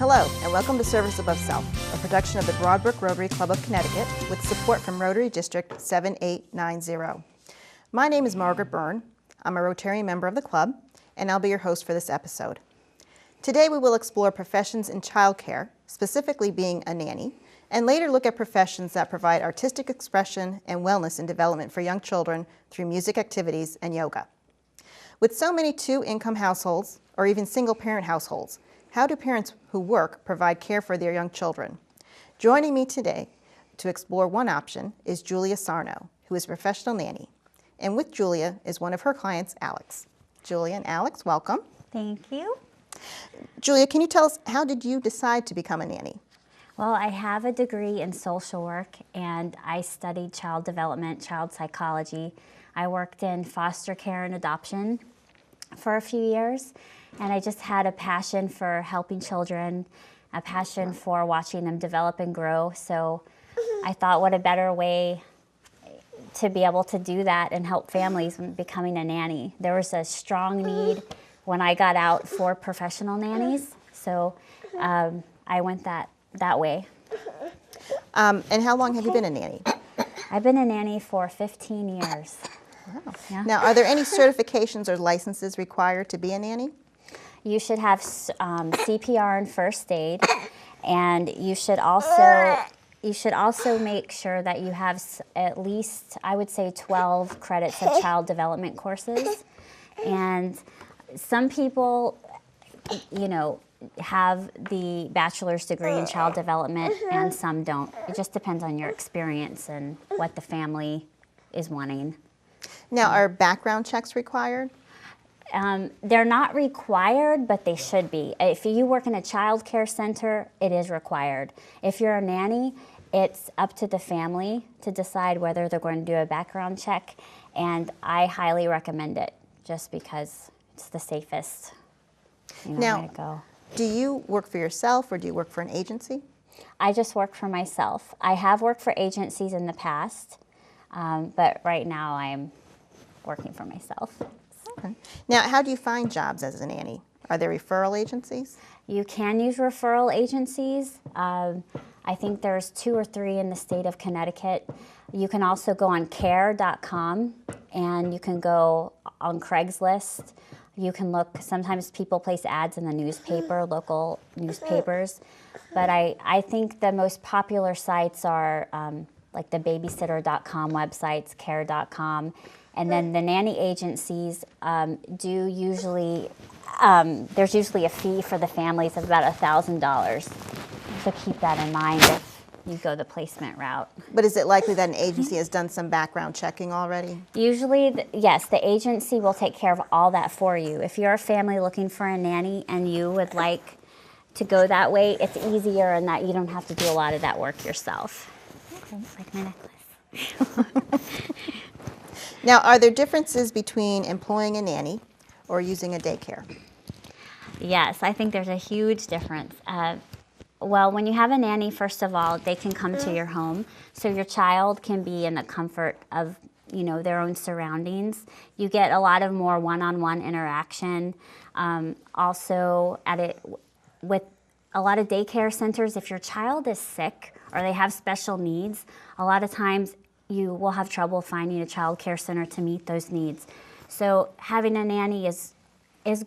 Hello, and welcome to Service Above Self, a production of the Broadbrook Rotary Club of Connecticut with support from Rotary District 7890. My name is Margaret Byrne. I'm a Rotarian member of the club, and I'll be your host for this episode. Today we will explore professions in childcare, specifically being a nanny, and later look at professions that provide artistic expression and wellness and development for young children through music activities and yoga. With so many two-income households, or even single-parent households, how do parents who work provide care for their young children? Joining me today to explore one option is Julia Sarno, who is a professional nanny. And with Julia is one of her clients, Alex. Julia and Alex, welcome. Thank you. Julia, can you tell us, how did you decide to become a nanny? Well, I have a degree in social work, and I studied child development, child psychology. I worked in foster care and adoption for a few years, and I just had a passion for helping children, a passion for watching them develop and grow. So I thought, what a better way to be able to do that and help families when becoming a nanny. There was a strong need when I got out for professional nannies, so I went that way. And how long have you been a nanny? I've been a nanny for 15 years. Wow. Yeah. Now, are there any certifications or licenses required to be a nanny? You should have CPR and first aid, and you should also make sure that you have at least, I would say, 12 credits of child development courses. And some people, have the bachelor's degree in child development, and some don't. It just depends on your experience and what the family is wanting. Now, are background checks required? They're not required, but they should be. If you work in a child care center, it is required. If you're a nanny, it's up to the family to decide whether they're going to do a background check, and I highly recommend it just because it's the safest way to go. Do you work for yourself or do you work for an agency? I just work for myself. I have worked for agencies in the past, but right now I'm working for myself. Okay. Now, how do you find jobs as a nanny? Are there referral agencies? You can use referral agencies. I think there's 2 or 3 in the state of Connecticut. You can also go on care.com, and you can go on Craigslist. You can look, sometimes people place ads in the newspaper, local newspapers. But I think the most popular sites are like the babysitter.com websites, care.com. And then the nanny agencies do usually, there's usually a fee for the families of about $1,000. So keep that in mind if you go the placement route. But is it likely that an agency has done some background checking already? Usually, yes, the agency will take care of all that for you. If you're a family looking for a nanny and you would like to go that way, it's easier in that you don't have to do a lot of that work yourself. Okay, like my necklace. Now, are there differences between employing a nanny or using a daycare? Yes, I think there's a huge difference. Well, when you have a nanny, first of all, they can come to your home, so your child can be in the comfort of, their own surroundings. You get a lot of more one-on-one interaction. Also, with a lot of daycare centers, if your child is sick or they have special needs, a lot of times you will have trouble finding a child care center to meet those needs. So having a nanny is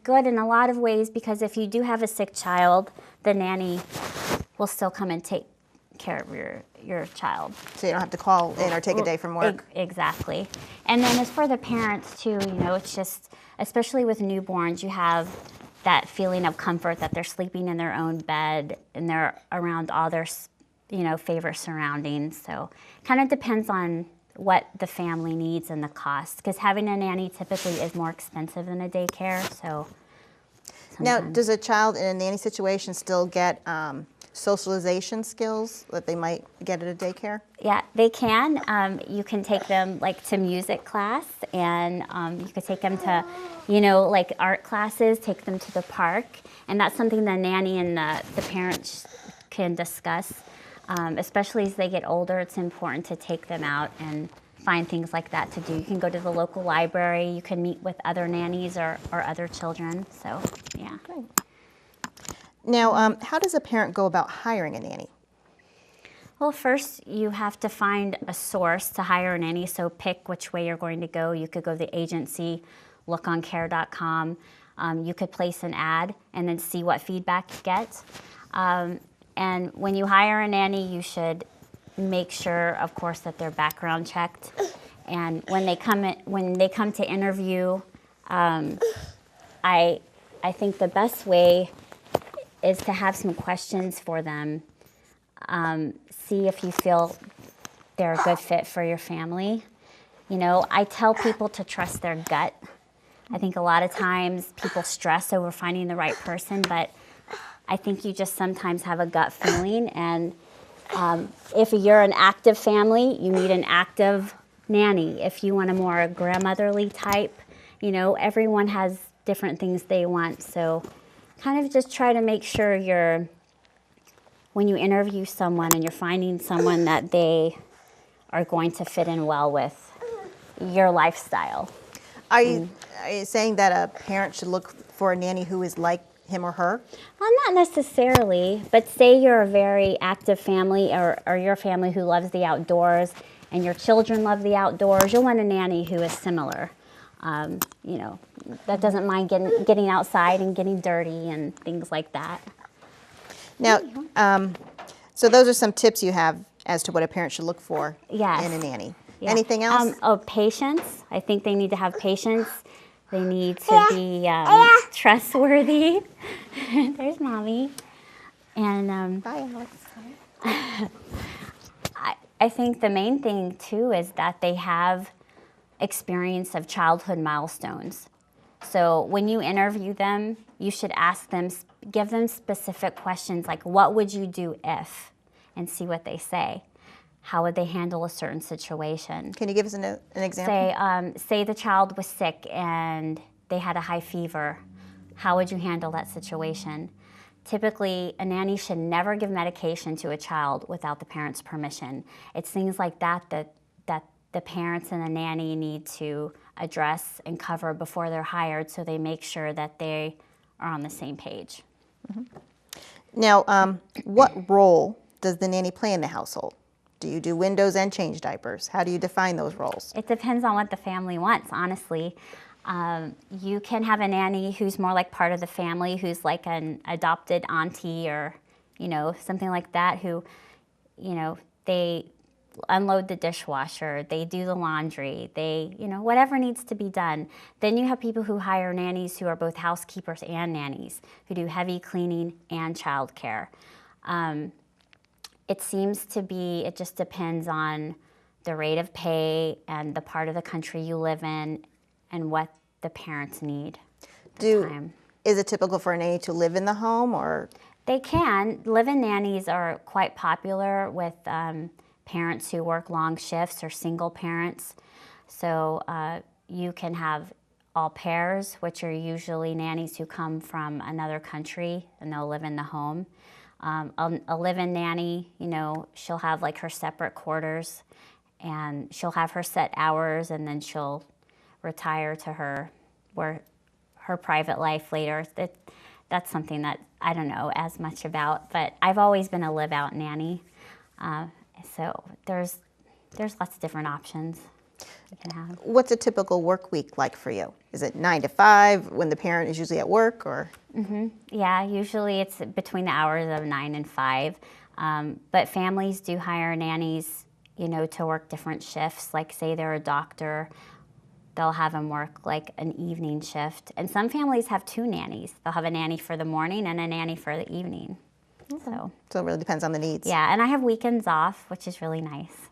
good in a lot of ways, because if you do have a sick child, the nanny will still come and take care of your child. So you don't have to call in or take a day from work? Exactly. And then as for the parents too, it's just, especially with newborns, you have that feeling of comfort that they're sleeping in their own bed and they're around all their favorite surroundings. So it kind of depends on what the family needs and the cost, because having a nanny typically is more expensive than a daycare. So now, does a child in a nanny situation still get socialization skills that they might get at a daycare? Yeah, they can. You can take them to music class, and you could take them to, art classes, take them to the park, and that's something the nanny and the parents can discuss. Especially as they get older, it's important to take them out and find things like that to do. You can go to the local library, you can meet with other nannies or other children, so yeah. Great. Now, how does a parent go about hiring a nanny? Well, first you have to find a source to hire a nanny, so pick which way you're going to go. You could go to the agency, look on care.com. You could place an ad and then see what feedback you get. And when you hire a nanny, you should make sure, of course, that they're background checked. And when they come to interview, I think the best way is to have some questions for them. See if you feel they're a good fit for your family. You know, I tell people to trust their gut. I think a lot of times people stress over finding the right person, but I think you just sometimes have a gut feeling. And if you're an active family, you need an active nanny. If you want a more grandmotherly type, you know, everyone has different things they want. So kind of just try to make sure when you interview someone and you're finding someone that they are going to fit in well with your lifestyle. Are you saying that a parent should look for a nanny who is like him or her? Well, not necessarily, but say you're a very active family or you're a family who loves the outdoors and your children love the outdoors, you'll want a nanny who is similar. You know, that doesn't mind getting outside and getting dirty and things like that. Now, so those are some tips you have as to what a parent should look for Yes. in a nanny. Yeah. Anything else? Patience. I think they need to have patience. They need to be trustworthy. There's Mommy. And Bye, Alex. I think the main thing, too, is that they have experience of childhood milestones. So when you interview them, you should ask them, give them specific questions like, what would you do if? And see what they say. How would they handle a certain situation? Can you give us an example? Say the child was sick and they had a high fever. How would you handle that situation? Typically, a nanny should never give medication to a child without the parent's permission. It's things like that the parents and the nanny need to address and cover before they're hired so they make sure that they are on the same page. Mm-hmm. Now, what role does the nanny play in the household? Do you do windows and change diapers? How do you define those roles? It depends on what the family wants, honestly. You can have a nanny who's more like part of the family, who's like an adopted auntie or, you know, something like that, who, you know, they unload the dishwasher, they do the laundry, they, you know, whatever needs to be done. Then you have people who hire nannies who are both housekeepers and nannies, who do heavy cleaning and childcare. It seems to be, it just depends on the rate of pay and the part of the country you live in and what the parents need at the time. Is it typical for a nanny to live in the home, or? They can. Live-in nannies are quite popular with parents who work long shifts or single parents. So you can have au pairs, which are usually nannies who come from another country and they'll live in the home. A live-in nanny, you know, she'll have like her separate quarters and she'll have her set hours and then she'll retire to her private life later. That's something that I don't know as much about, but I've always been a live-out nanny. So there's lots of different options you can have. What's a typical work week like for you? Is it 9 to 5 when the parent is usually at work, or? Mm-hmm. Yeah, usually it's between the hours of 9 and 5. But families do hire nannies, you know, to work different shifts. Like say they're a doctor, they'll have them work like an evening shift. And some families have 2 nannies. They'll have a nanny for the morning and a nanny for the evening. Okay. So it really depends on the needs. Yeah, and I have weekends off, which is really nice.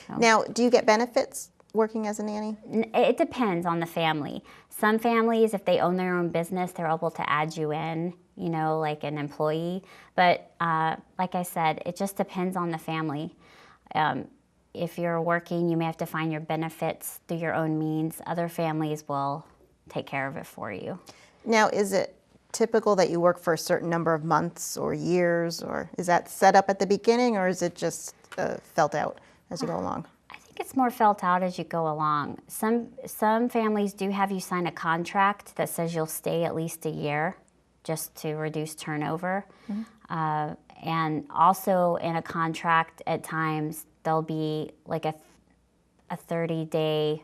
So. Now, do you get benefits working as a nanny? It depends on the family. Some families, if they own their own business, they're able to add you in, you know, like an employee. But like I said, it just depends on the family. If you're working, you may have to find your benefits through your own means. Other families will take care of it for you. Now, is it typical that you work for a certain number of months or years, or is that set up at the beginning, or is it just felt out as you go along? I think it's more felt out as you go along. Some families do have you sign a contract that says you'll stay at least a year just to reduce turnover. And also in a contract at times, there'll be like a 30-day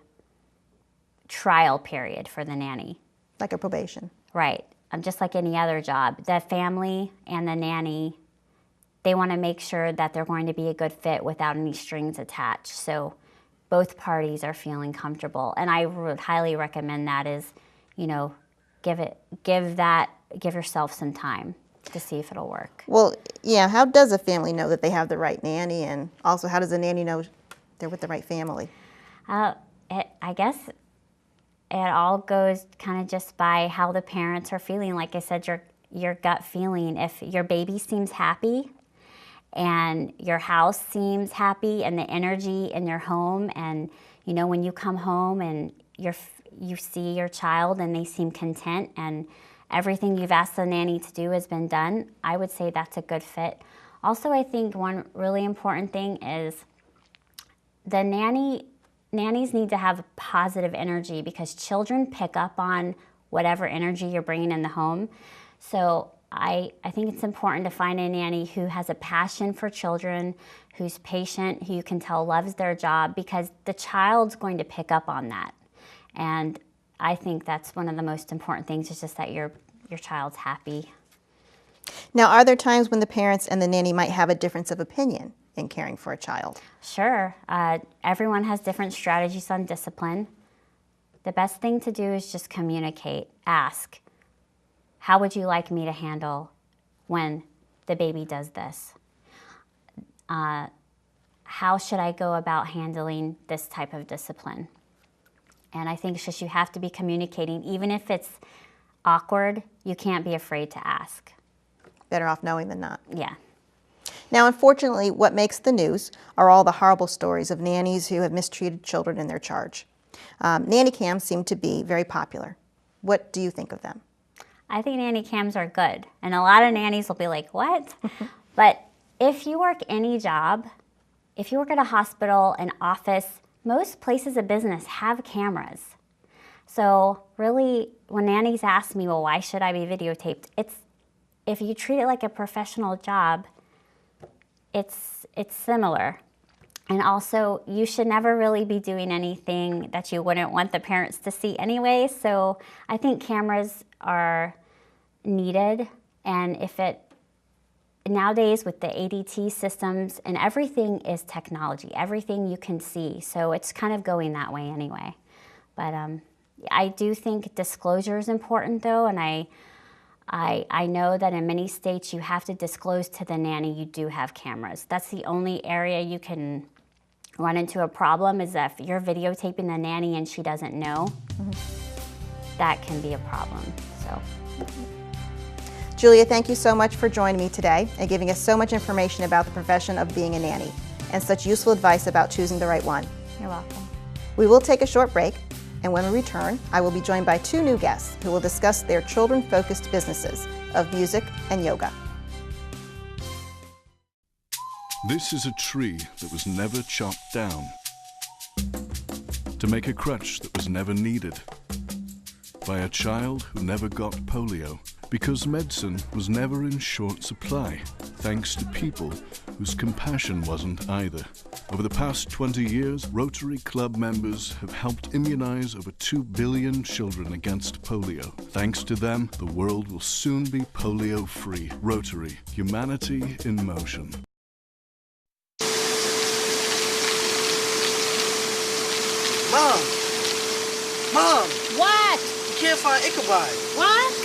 trial period for the nanny. Like a probation. Right. Just like any other job. The family and the nanny, they want to make sure that they're going to be a good fit without any strings attached. So both parties are feeling comfortable. And I would highly recommend that is, you know, give yourself some time to see if it'll work. Well, yeah, how does a family know that they have the right nanny? And also, how does a nanny know they're with the right family? I guess it all goes kind of just by how the parents are feeling. Like I said, your gut feeling. If your baby seems happy and your house seems happy and the energy in your home, and you know, when you come home and you see your child and they seem content and everything you've asked the nanny to do has been done, I would say that's a good fit. Also, I think one really important thing is the nannies need to have positive energy, because children pick up on whatever energy you're bringing in the home. So I think it's important to find a nanny who has a passion for children, who's patient, who you can tell loves their job, because the child's going to pick up on that. And I think that's one of the most important things, is just that your child's happy. Now, are there times when the parents and the nanny might have a difference of opinion in caring for a child? Sure. Everyone has different strategies on discipline. The best thing to do is just communicate. Ask, how would you like me to handle when the baby does this? How should I go about handling this type of discipline? And I think it's just you have to be communicating. Even if it's awkward, you can't be afraid to ask. Better off knowing than not. Yeah. Now, unfortunately, what makes the news are all the horrible stories of nannies who have mistreated children in their charge. Nanny cams seem to be very popular. What do you think of them? I think nanny cams are good. And a lot of nannies will be like, what? But if you work any job, if you work at a hospital, an office, most places of business have cameras. So really, when nannies ask me, well, why should I be videotaped? If you treat it like a professional job, it's similar. And also, you should never really be doing anything that you wouldn't want the parents to see anyway. So I think cameras are needed. And nowadays with the ADT systems and everything is technology, everything you can see. So it's kind of going that way anyway. But I do think disclosure is important though. And I know that in many states you have to disclose to the nanny you do have cameras. That's the only area you can run into a problem, is if you're videotaping the nanny and she doesn't know. That can be a problem. So, Julia, thank you so much for joining me today and giving us so much information about the profession of being a nanny and such useful advice about choosing the right one. you're welcome. We will take a short break, and when we return, I will be joined by two new guests who will discuss their children-focused businesses of music and yoga. This is a tree that was never chopped down to make a crutch that was never needed by a child who never got polio, because medicine was never in short supply, thanks to people whose compassion wasn't either. Over the past 20 years, Rotary Club members have helped immunize over 2 billion children against polio. Thanks to them, the world will soon be polio-free. Rotary, humanity in motion. Mom! What? You can't find Ichabod. What?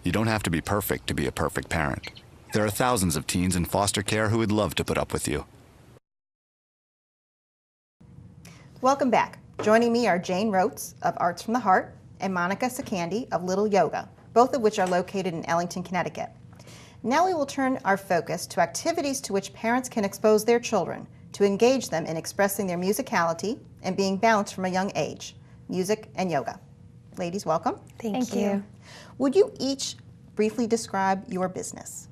You don't have to be perfect to be a perfect parent. There are thousands of teens in foster care who would love to put up with you. Welcome back. Joining me are Jane Rotes of Arts from the Heart and Monica Sakandi of Little Yoga, both of which are located in Ellington, Connecticut. Now we will turn our focus to activities to which parents can expose their children to engage them in expressing their musicality and being balanced from a young age, music and yoga. Ladies, welcome. Thank you. Would you each briefly describe your business.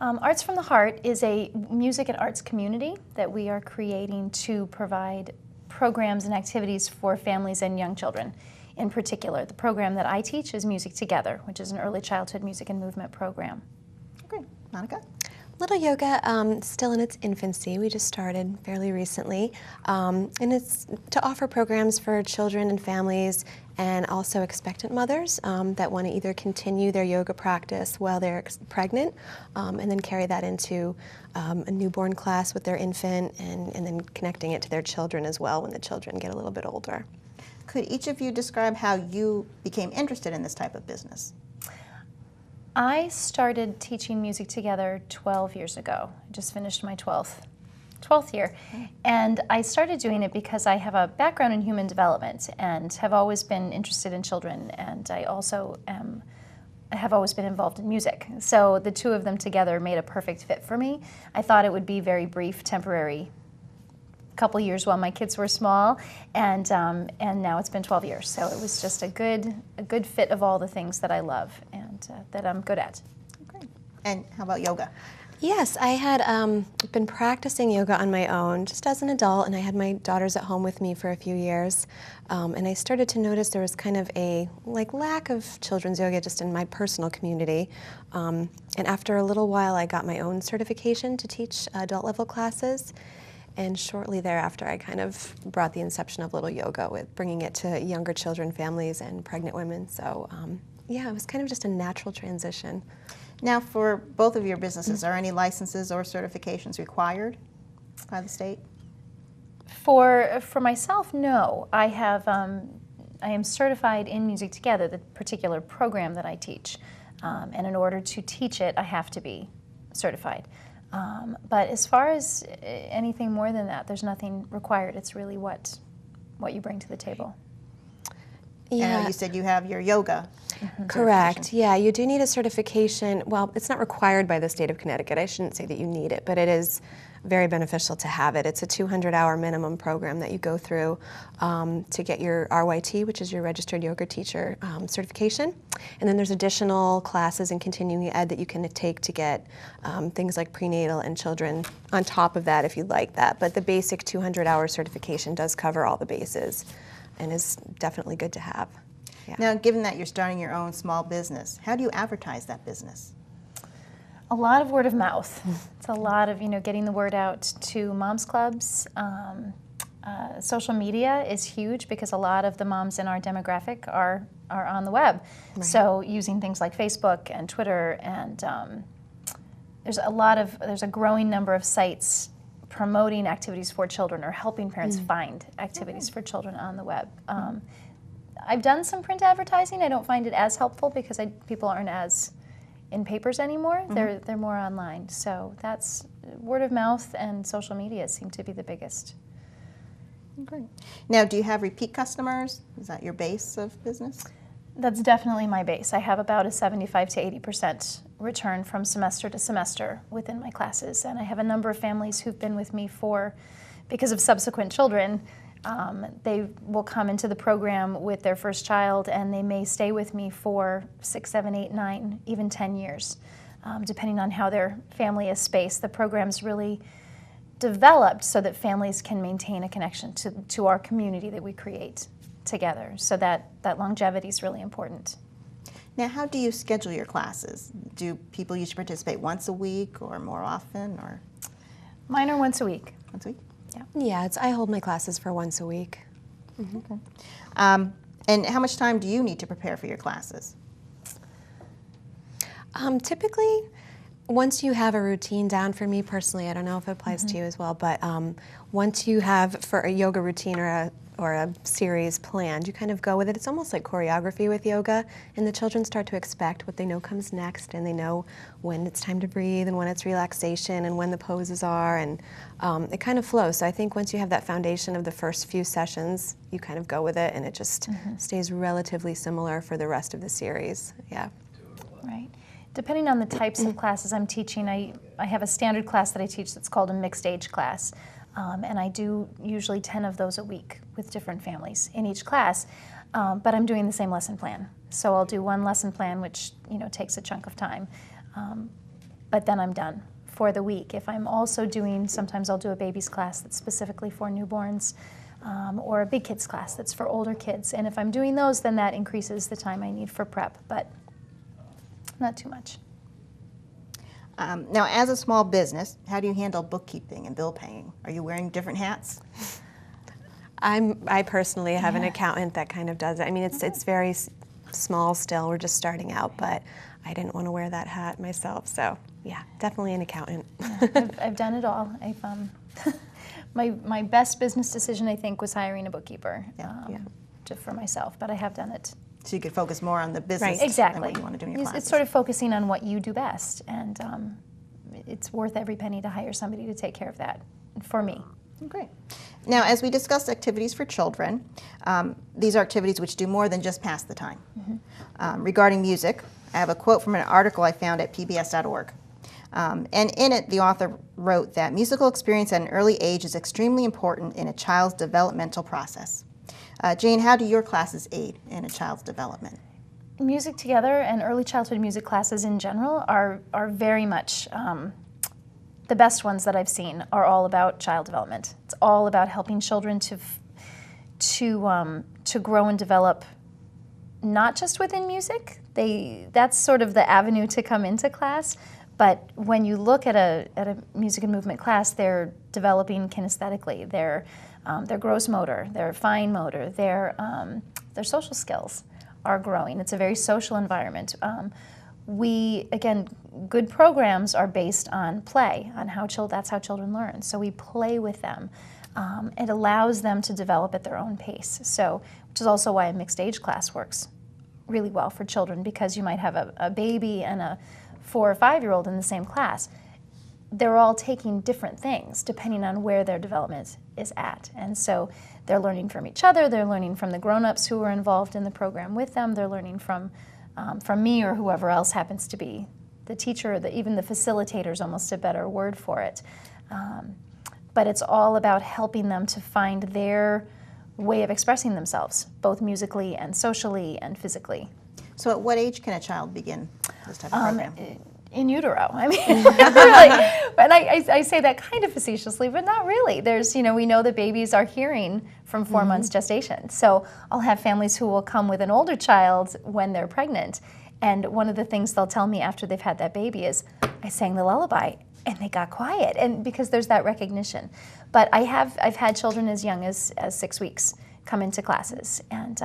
Arts from the Heart is a music and arts community that we are creating to provide programs and activities for families and young children. In particular, the program that I teach is Music Together, which is an early childhood music and movement program. Okay, Monica? Little Yoga, still in its infancy. We just started fairly recently. And it's to offer programs for children and families and also expectant mothers that want to either continue their yoga practice while they're pregnant and then carry that into a newborn class with their infant and then connecting it to their children as well when the children get a little bit older. Could each of you describe how you became interested in this type of business? I started teaching Music Together 12 years ago. I just finished my 12th year. And I started doing it because I have a background in human development and have always been interested in children, and I also have always been involved in music. So the two of them together made a perfect fit for me. I thought it would be very brief, temporary, couple years while my kids were small, and now it's been 12 years. So it was just a good fit of all the things that I love and that I'm good at. Okay. And how about yoga? Yes, I had been practicing yoga on my own just as an adult, and I had my daughters at home with me for a few years. And I started to notice there was kind of a lack of children's yoga just in my personal community. And after a little while, I got my own certification to teach adult level classes. And shortly thereafter, I kind of brought the inception of Little Yoga with bringing it to younger children, families, and pregnant women. So yeah, it was kind of just a natural transition. Now, for both of your businesses, are any licenses or certifications required by the state? For myself, no. I am certified in Music Together, the particular program that I teach. And in order to teach it, I have to be certified. But as far as anything more than that, there's nothing required. It's really what you bring to the table. Yeah. You said you have your yoga. Correct. Yeah, you do need a certification. Well, it's not required by the state of Connecticut. I shouldn't say that you need it, but it is very beneficial to have it. It's a 200-hour minimum program that you go through to get your RYT, which is your Registered Yoga Teacher certification. And then there's additional classes and continuing ed that you can take to get things like prenatal and children on top of that if you'd like that. But the basic 200-hour certification does cover all the bases and is definitely good to have. Yeah. Now, given that you're starting your own small business, how do you advertise that business? A lot of word of mouth. It's a lot of getting the word out to moms clubs. Social media is huge because a lot of the moms in our demographic are on the web. Right. So using things like Facebook and Twitter, and there's a growing number of sites promoting activities for children or helping parents find activities for children on the web. I've done some print advertising. I don't find it as helpful because people aren't as in papers anymore. They're more online. So that's word of mouth and social media seem to be the biggest. Great. Now, do you have repeat customers? Is that your base of business? That's definitely my base. I have about a 75 to 80% return from semester to semester within my classes. And I have a number of families who've been with me because of subsequent children. They will come into the program with their first child, and they may stay with me for 6, 7, 8, 9, even 10 years, depending on how their family is spaced. The program's really developed so that families can maintain a connection to our community that we create together. So that longevity is really important. Now, how do you schedule your classes? Do people usually participate once a week or more often, or? Mine are once a week. Once a week? Yeah, I hold my classes for once a week. Okay. And how much time do you need to prepare for your classes? Typically, once you have a routine down, for me personally, I don't know if it applies to you as well, but once you have for a yoga routine or a series planned, you kind of go with it. It's almost like choreography with yoga, and the children start to expect what they know comes next, and they know when it's time to breathe and when it's relaxation and when the poses are, and it kind of flows. So I think once you have that foundation of the first few sessions, you kind of go with it, and it just stays relatively similar for the rest of the series. Yeah. Right. Depending on the types of classes I'm teaching, I have a standard class that I teach that's called a mixed age class. And I do usually 10 of those a week with different families in each class, but I'm doing the same lesson plan. So I'll do one lesson plan, which takes a chunk of time, but then I'm done for the week. If I'm also doing, sometimes I'll do a babies class that's specifically for newborns, or a big kids class that's for older kids. And if I'm doing those, then that increases the time I need for prep, but not too much. Now, as a small business, how do you handle bookkeeping and bill paying? Are you wearing different hats? I personally have an accountant that kind of does it. I mean, it's very small still. We're just starting out, but I didn't want to wear that hat myself. So yeah, definitely an accountant. I've done it all. My best business decision, I think, was hiring a bookkeeper just for myself, but I have done it. So you could focus more on the business Exactly. and what you want to do in your classes. It's sort of focusing on what you do best, and it's worth every penny to hire somebody to take care of that for me. Great. Now, as we discussed activities for children, these are activities which do more than just pass the time. Regarding music, I have a quote from an article I found at pbs.org. And in it, the author wrote that musical experience at an early age is extremely important in a child's developmental process. Jane, how do your classes aid in a child's development? Music Together and early childhood music classes in general are very much the best ones that I've seen are all about child development. It's all about helping children to grow and develop, not just within music. That's sort of the avenue to come into class. But when you look at a music and movement class, they're developing kinesthetically. Their gross motor, their fine motor, their social skills are growing. It's a very social environment. Again, good programs are based on play, on that's how children learn. So we play with them. It allows them to develop at their own pace. So, which is also why a mixed age class works really well for children, because you might have a baby and a 4 or 5-year-old in the same class. They're all taking different things depending on where their development is at. And so they're learning from each other, they're learning from the grown-ups who are involved in the program with them, they're learning from me or whoever else happens to be the teacher, even the facilitator is almost a better word for it. But it's all about helping them to find their way of expressing themselves, both musically and socially and physically. So at what age can a child begin this type of program? In utero. I mean, really. And I say that kind of facetiously, but not really. There's, we know that babies are hearing from 4 months gestation. So I'll have families who will come with an older child when they're pregnant. And one of the things they'll tell me after they've had that baby is, I sang the lullaby and they got quiet. And because there's that recognition. But I've had children as young as 6 weeks come into classes. And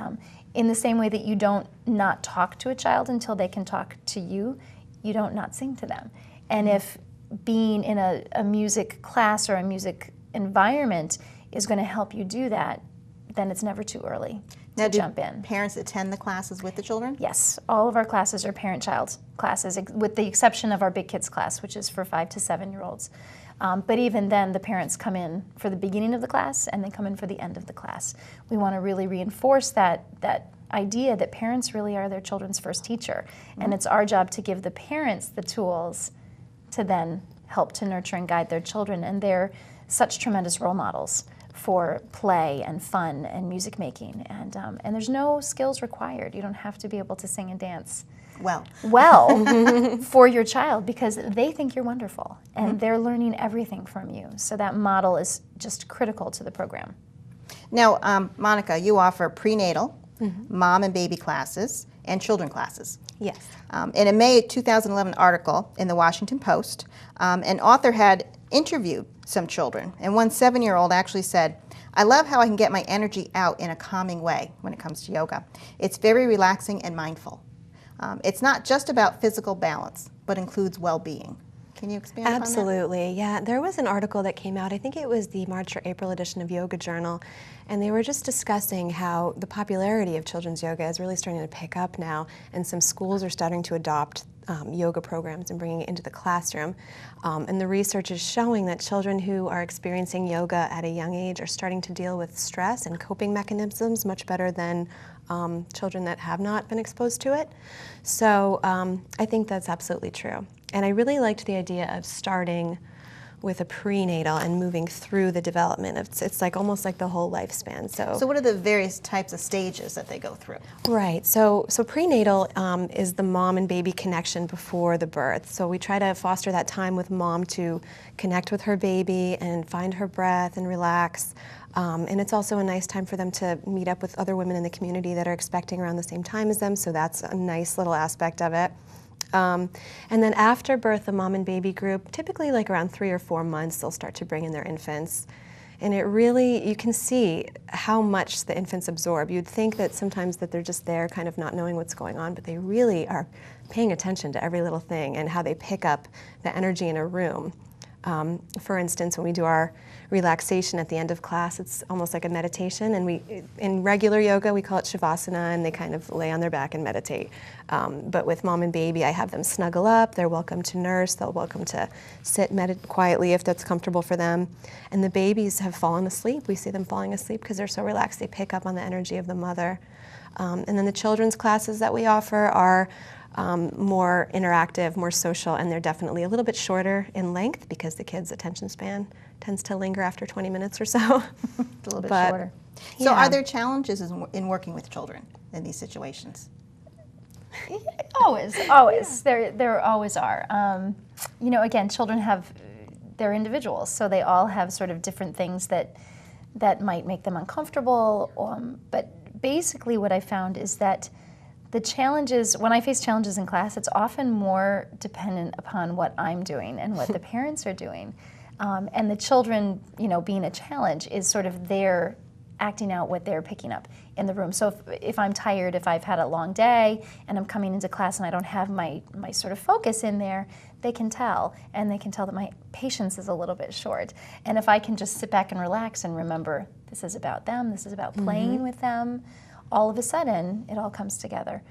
in the same way that you don't not talk to a child until they can talk to you, you don't not sing to them. And if being in a music class or a music environment is going to help you do that, then it's never too early to jump in. Parents attend the classes with the children? Yes, all of our classes are parent-child classes, with the exception of our Big Kids class, which is for 5 to 7-year-olds. But even then, the parents come in for the beginning of the class and they come in for the end of the class. We want to really reinforce that idea that parents really are their children's first teacher. And it's our job to give the parents the tools to then help to nurture and guide their children. And they're such tremendous role models for play and fun and music making. And there's no skills required. You don't have to be able to sing and dance well for your child, because they think you're wonderful and they're learning everything from you. So that model is just critical to the program. Now, Monica, you offer prenatal, mom and baby classes, and children classes. Yes. In a May 2011 article in the Washington Post, an author had interviewed some children, and one 7-year-old actually said, "I love how I can get my energy out in a calming way when it comes to yoga. It's very relaxing and mindful. It's not just about physical balance, but includes well-being." Can you expand upon that? Absolutely, yeah. There was an article that came out, I think it was the March or April edition of Yoga Journal, and they were just discussing how the popularity of children's yoga is really starting to pick up now, and some schools are starting to adopt yoga programs and bringing it into the classroom. And the research is showing that children who are experiencing yoga at a young age are starting to deal with stress and coping mechanisms much better than children that have not been exposed to it. So I think that's absolutely true. And I really liked the idea of starting with a prenatal and moving through the development. It's like almost like the whole lifespan. So what are the various types of stages that they go through? Right. So prenatal is the mom and baby connection before the birth. So we try to foster that time with mom to connect with her baby and find her breath and relax. And it's also a nice time for them to meet up with other women in the community that are expecting around the same time as them. So that's a nice little aspect of it. And then after birth, the mom and baby group, typically like around 3 or 4 months, they'll start to bring in their infants. And it really, you can see how much the infants absorb. You'd think that sometimes that they're just there kind of not knowing what's going on, but they really are paying attention to every little thing and how they pick up the energy in a room. For instance, when we do our relaxation at the end of class, it's almost like a meditation, and in regular yoga we call it Shavasana, and they kind of lay on their back and meditate. But with mom and baby, I have them snuggle up, they're welcome to nurse, they're welcome to sit quietly if that's comfortable for them. And the babies have fallen asleep. We see them falling asleep because they're so relaxed, they pick up on the energy of the mother. And then the children's classes that we offer are more interactive, more social, and they're definitely a little bit shorter in length because the kids' attention span tends to linger after 20 minutes or so. It's a little bit shorter. So yeah. are there challenges in working with children in these situations? Always, always. There always are. You know, again, children they're individuals, so they all have sort of different things that might make them uncomfortable. But basically what I found is that the challenges, when I face challenges in class, it's often more dependent upon what I'm doing and what the parents are doing. And the children, you know, being a challenge is sort of their acting out what they're picking up in the room. So if I'm tired, if I've had a long day and I'm coming into class and I don't have my sort of focus in there, they can tell, and they can tell that my patience is a little bit short. And if I can just sit back and relax and remember, this is about them, this is about playing with them, all of a sudden, it all comes together.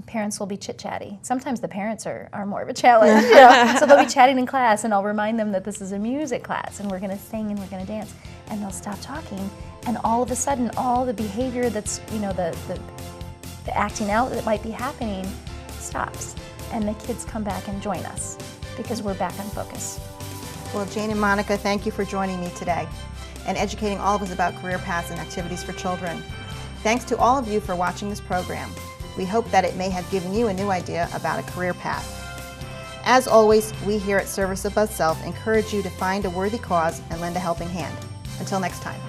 Parents will be chit-chatty. Sometimes the parents are more of a challenge, you know? So they'll be chatting in class, and I'll remind them that this is a music class, and we're gonna sing and we're gonna dance. And they'll stop talking, and all of a sudden, all the behavior that's, you know, the acting out that might be happening stops. And the kids come back and join us because we're back on focus. Well, Jane and Monica, thank you for joining me today and educating all of us about career paths and activities for children. Thanks to all of you for watching this program. We hope that it may have given you a new idea about a career path. As always, we here at Service Above Self encourage you to find a worthy cause and lend a helping hand. Until next time.